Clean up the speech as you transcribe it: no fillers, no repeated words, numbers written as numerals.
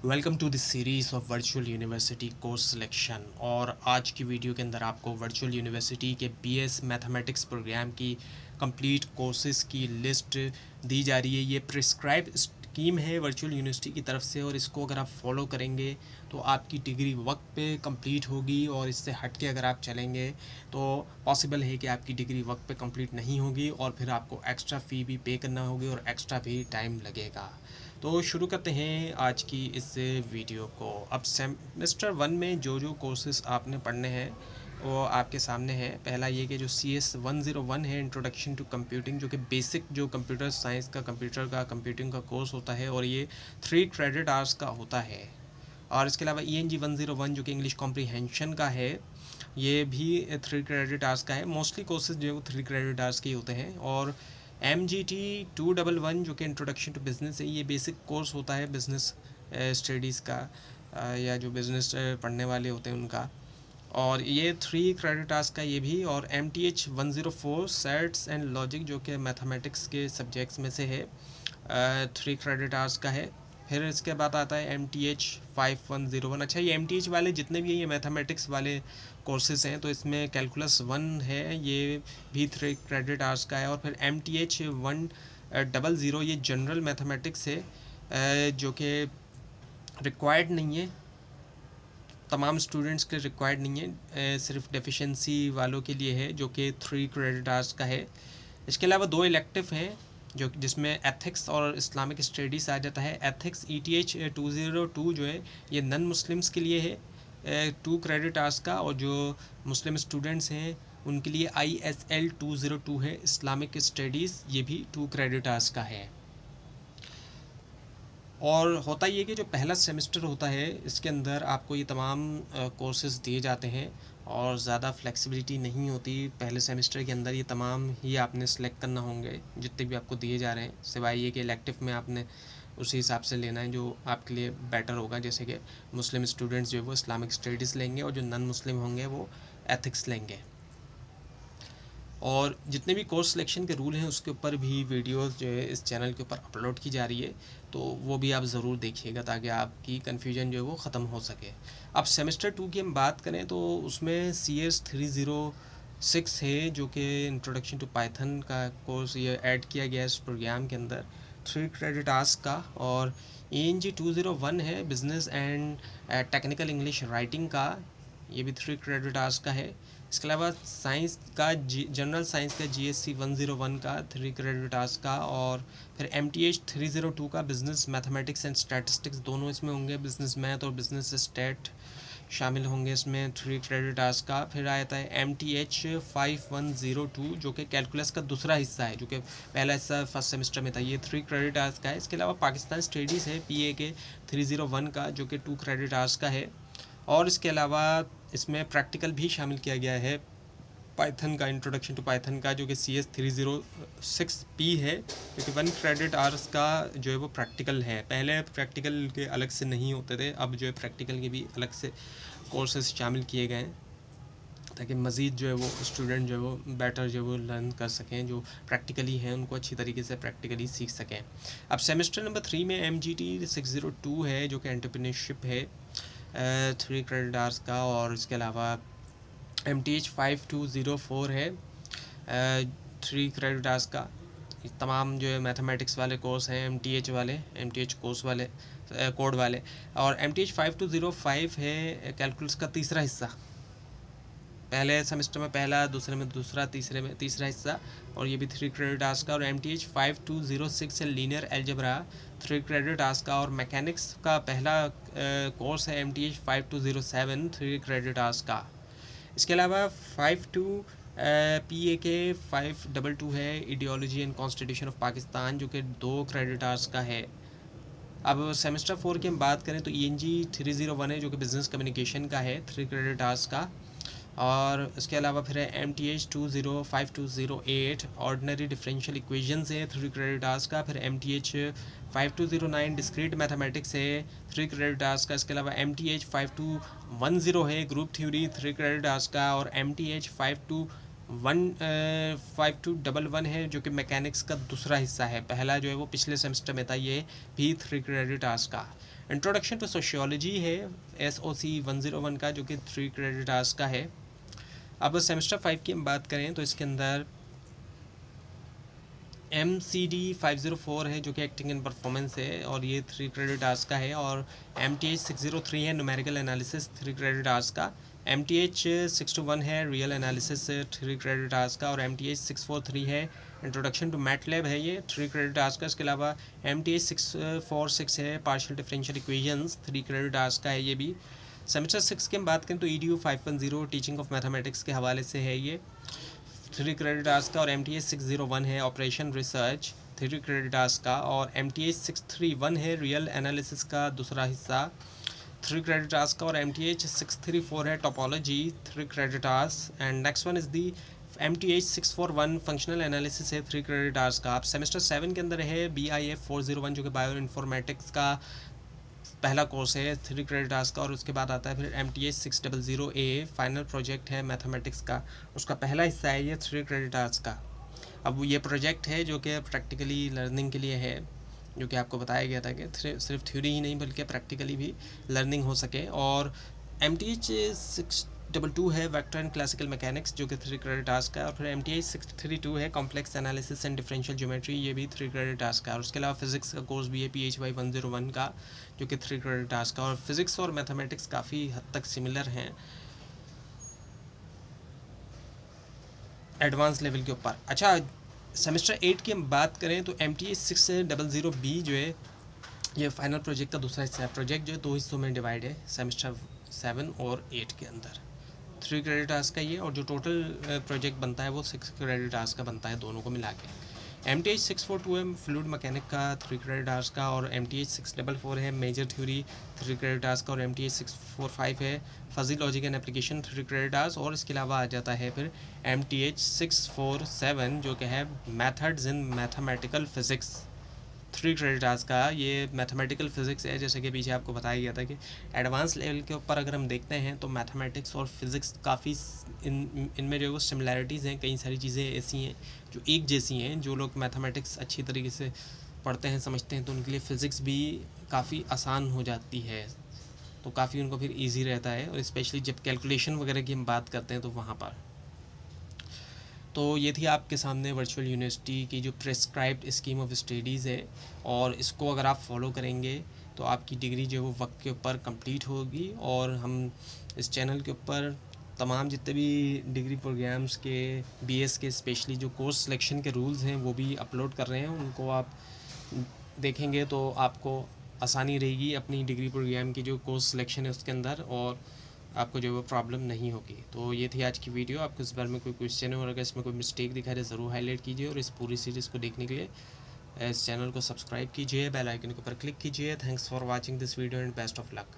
Welcome to this series of virtual university course selection. और आज की वीडियो के अंदर आपको वर्चुअल यूनिवर्सिटी के बीएस मैथमेटिक्स प्रोग्राम की कंप्लीट कोर्सेज़ की लिस्ट दी जा रही है। ये प्रिस्क्राइब स्कीम है वर्चुअल यूनिवर्सिटी की तरफ से, और इसको अगर आप फॉलो करेंगे तो आपकी डिग्री वक्त पे कंप्लीट होगी, और इससे हट के अगर आप चलेंगे तो पॉसिबल है कि आपकी डिग्री वक्त पे कंप्लीट नहीं होगी, और फिर आपको एक्स्ट्रा फ़ी भी पे करना होगी और एक्स्ट्रा भी टाइम लगेगा। तो शुरू करते हैं आज की इस वीडियो को। अब सेमेस्टर 1 में जो जो कोर्सेज़ आपने पढ़ने हैं वो आपके सामने है। पहला ये कि जो CS101 है, इंट्रोडक्शन टू कंप्यूटिंग, जो कि बेसिक जो कंप्यूटर साइंस का कंप्यूटिंग का कोर्स होता है, और ये 3 क्रेडिट आवर्स का होता है। और इसके अलावा ENG101 जो कि इंग्लिश कॉम्प्रीहेंशन का है, ये भी 3 क्रेडिट आवर्स का है। मोस्टली कोर्सेज जो है वो 3 क्रेडिट आवर्स के ही होते हैं। और MGT211 जो कि इंट्रोडक्शन टू बिज़नेस है, ये बेसिक कोर्स होता है बिज़नेस स्टडीज़ का, या जो बिज़नेस पढ़ने वाले होते हैं उनका। और ये 3 क्रेडिट आवर्स का ये भी। और MTH104 सेट्स एंड लॉजिक जो कि मैथमेटिक्स के सब्जेक्ट्स में से है, 3 क्रेडिट आवर्स का है। फिर इसके बाद आता है MTH5101। अच्छा, ये MTH वाले जितने भी हैं ये मैथमेटिक्स वाले कोर्सेज़ हैं, तो इसमें कैलकुलस 1 है, ये भी 3 क्रेडिट आवर्स का है। और फिर MTH100 ये जनरल मैथमेटिक्स है, जो कि रिक्वायर्ड नहीं है, तमाम स्टूडेंट्स के रिक्वायर्ड नहीं है, सिर्फ डेफिशिएंसी वालों के लिए है, जो कि 3 क्रेडिट आवर्स का है। इसके अलावा 2 इलेक्टिव हैं जो जिसमें एथिक्स और इस्लामिक स्टडीज़ आ जाता है। एथिक्स ETH202 जो है ये नन मुस्लिम्स के लिए है, 2 क्रेडिट आवर्स का, और जो मुस्लिम स्टूडेंट्स हैं उनके लिए ISL202 है, इस्लामिक स्टडीज़, ये भी 2 क्रेडिट आवर्स का है। और होता ये कि जो पहला सेमेस्टर होता है इसके अंदर आपको ये तमाम कोर्सेज़ दिए जाते हैं, और ज़्यादा फ्लेक्सिबिलिटी नहीं होती। पहले सेमेस्टर के अंदर ये तमाम ही आपने सेलेक्ट करना होंगे जितने भी आपको दिए जा रहे हैं, सिवाय ये कि इलेक्टिव में आपने उसी हिसाब से लेना है जो आपके लिए बेटर होगा। जैसे कि मुस्लिम स्टूडेंट्स जो है वो इस्लामिक स्टडीज़ लेंगे, और जो नॉन मुस्लिम होंगे वो एथिक्स लेंगे। और जितने भी कोर्स सिलेक्शन के रूल हैं उसके ऊपर भी वीडियोस जो है इस चैनल के ऊपर अपलोड की जा रही है, तो वो भी आप ज़रूर देखिएगा ताकि आपकी कन्फ्यूजन जो है वो ख़त्म हो सके। अब सेमेस्टर 2 की हम बात करें तो उसमें CS306 है, जो कि इंट्रोडक्शन टू पाइथन का कोर्स ये ऐड किया गया है इस प्रोग्राम के अंदर, 3 क्रेडिट आवर्स का। और ENG201 है, business and technical English writing का, ये भी 3 क्रेडिट आवर्स का है। इसके अलावा साइंस का जनरल साइंस का GSC101 का 3 क्रेडिट आवर्स का। और फिर MTH302 का बिज़नेस मैथमेटिक्स एंड स्टैटिस्टिक्स, दोनों इसमें होंगे, बिज़नेस मैथ और बिज़नेस स्टैट शामिल होंगे इसमें, 3 क्रेडिट आवर्स का। फिर आता है MTH5102 जो कि कैलकुलस का दूसरा हिस्सा है, जो कि पहला हिस्सा फर्स्ट सेमेस्टर में था, ये 3 क्रेडिट आवर्स का है। इसके अलावा पाकिस्तान स्टडीज़ है PA के 301 का, जो कि 2 क्रेडिट आवर्स का है। और इसके अलावा इसमें प्रैक्टिकल भी शामिल किया गया है पाइथन का, इंट्रोडक्शन टू पाइथन का, जो कि CS306P है, जो कि 1 क्रेडिट आवर्स का जो है वो प्रैक्टिकल है। पहले प्रैक्टिकल के अलग से नहीं होते थे, अब जो है प्रैक्टिकल के भी अलग से कोर्सेज शामिल किए गए हैं, ताकि मज़ीद जो है वो स्टूडेंट जो है वो बेटर जो है वो लर्न कर सकें, जो प्रैक्टिकली हैं उनको अच्छी तरीके से प्रैक्टिकली सीख सकें। अब सेमेस्टर नंबर 3 में MGT602 है, जो कि एंटरप्रेन्योरशिप है, 3 क्रेडिट आवर्स का। और इसके अलावा MTH5204 है, 3 क्रेडिट आवर्स का। तमाम जो है मैथमेटिक्स वाले कोर्स हैं MTH कोर्स वाले, कोड वाले। और MTH5205 है कैलकुलस का तीसरा हिस्सा, पहले सेमेस्टर में पहला, दूसरे में दूसरा, तीसरे में तीसरा हिस्सा, और ये भी 3 क्रेडिट आवर्स का। और MTH5206 है लीनियर अलजेब्रा, 3 क्रेडिट आवर्स का। और मैकेनिक्स का पहला कोर्स है MTH5207, 3 क्रेडिट आवर्स का। इसके अलावा 52 PA 522 है, ideology and constitution of Pakistan, जो कि 2 क्रेडिट आवर्स का है। अब सेमेस्टर 4 की हम बात करें तो ENG301 है, जो कि बिज़नेस कम्युनिकेशन का है, 3 क्रेडिट आवर्स का। और इसके अलावा फिर है MTH5208 ऑर्डिनरी डिफरेंशियल इक्वेशंस है, 3 क्रेडिट आवर्स का। फिर MTH5209 डिस्क्रीट मैथमेटिक्स है, 3 क्रेडिट आवर्स का। इसके अलावा MTH5210 है, ग्रुप थ्योरी, 3 क्रेडिट आवर्स का। और MTH5211 है, जो कि मैकेनिक्स का दूसरा हिस्सा है, पहला जो है वो पिछले सेमेस्टर में था, ये भी 3 क्रेडिट आवर्स का। इंट्रोडक्शन टू सोशियोलॉजी है SOC 101 का, जो कि 3 क्रेडिट आवर्स का है। अब सेमेस्टर 5 की हम बात करें तो इसके अंदर MCD 504 है जो कि एक्टिंग एंड परफॉर्मेंस है और ये 3 क्रेडिट आवर्स का है। और MTH 603 है न्यूमेरिकल एनालिसिस 3 क्रेडिट आवर्स का। MTH 621 है रियल एनालिसिस 3 क्रेडिट आवर्स का। और MTH 643 है इंट्रोडक्शन टू मैटलैब है ये 3 क्रेडिट आवर्स का। इसके अलावा MTH 646 है partial differential equations 3 credit hours का है ये भी। सेमेस्टर 6 की हम बात करें तो EDU 510 टीचिंग ऑफ मैथमेटिक्स के हवाले से है ये 3 क्रेडिट आवर्स का। और MTH 601 है ऑपरेशन रिसर्च 3 क्रेडिट आवर्स का। और MTH 631 है रियल एनालिसिस का दूसरा हिस्सा 3 क्रेडिट आवर्स का। और MTH 634 है topology 3 credit hours. And next one is the MTH 641 functional analysis है 3 क्रेडिट आवर्स का। अब सेमेस्टर 7 के अंदर है BIF 401 जो कि बायो इन्फॉर्मेटिक्स का पहला कोर्स है 3 क्रेडिट आवर्स का। और उसके बाद आता है फिर MTH 600A फाइनल प्रोजेक्ट है मैथमेटिक्स का, उसका पहला हिस्सा है ये 3 क्रेडिट आवर्स का। अब ये प्रोजेक्ट है जो कि प्रैक्टिकली लर्निंग के लिए है, जो कि आपको बताया गया था कि सिर्फ थ्योरी ही नहीं बल्कि प्रैक्टिकली भी लर्निंग हो सके। और MTH 622 है वेक्टर एंड क्लासिकल मैकेनिक्स जो कि 3 क्रेडिट आवर्स का। और फिर MTH 632 है complex analysis and differential geometry, ये भी 3 क्रेडिट आवर्स का। और उसके अलावा फिजिक्स का कोर्स भी है PHY 101 का जो कि 3 क्रेडिट आवर्स का। और फिजिक्स और मैथमेटिक्स काफ़ी हद तक सिमिलर हैं एडवांस लेवल के ऊपर। अच्छा, सेमेस्टर 8 की हम बात करें तो MTH 600B जो है ये फाइनल प्रोजेक्ट का दूसरा हिस्सा है। प्रोजेक्ट जो है 2 हिस्सों में डिवाइड है सेमेस्टर 7 और 8 के अंदर 3 क्रेडिट आवर्स का ये। और जो टोटल प्रोजेक्ट बनता है वो 6 क्रेडिट आवर्स का बनता है दोनों को मिला के। MTH 642 है फ्लूइड मैकेनिक का 3 क्रेडिट आवर्स का। और MTH 644 है मेजर थ्योरी 3 क्रेडिट आवर्स का। और MTH 645 है fuzzy logic and application 3 credit hours. और इसके अलावा आ जाता है फिर MTH 647 जो कि है methods in mathematical physics 3 credit hours का। ये मैथमेटिकल फिजिक्स है, जैसे कि पीछे आपको बताया गया था कि एडवांस लेवल के ऊपर अगर हम देखते हैं तो मैथमेटिक्स और फिज़िक्स काफ़ी इनमें जो सिमिलैरिटीज़ हैं, कई सारी चीज़ें ऐसी हैं जो एक जैसी हैं। जो लोग मैथमेटिक्स अच्छी तरीके से पढ़ते हैं समझते हैं तो उनके लिए फ़िज़िक्स भी काफ़ी आसान हो जाती है, तो काफ़ी उनको फिर ईजी रहता है। और स्पेशली जब कैलकुलेशन वगैरह की हम बात करते हैं तो वहाँ पर। तो ये थी आपके सामने वर्चुअल यूनिवर्सिटी की जो प्रेस्क्राइब्ड स्कीम ऑफ स्टडीज़ है, और इसको अगर आप फॉलो करेंगे तो आपकी डिग्री जो है वो वक्त के ऊपर कंप्लीट होगी। और हम इस चैनल के ऊपर तमाम जितने भी डिग्री प्रोग्राम्स के BS के स्पेशली जो कोर्स सिलेक्शन के रूल्स हैं वो भी अपलोड कर रहे हैं। उनको आप देखेंगे तो आपको आसानी रहेगी अपनी डिग्री प्रोग्राम की जो कोर्स सिलेक्शन है उसके अंदर, और आपको जो वो प्रॉब्लम नहीं होगी। तो ये थी आज की वीडियो। आपको इस बारे में कोई क्वेश्चन है और अगर इसमें कोई मिस्टेक दिखा रहे ज़रूर हाईलाइट कीजिए। और इस पूरी सीरीज़ को देखने के लिए इस चैनल को सब्सक्राइब कीजिए, बेल आइकन के ऊपर क्लिक कीजिए। Thanks for watching this video and best of luck.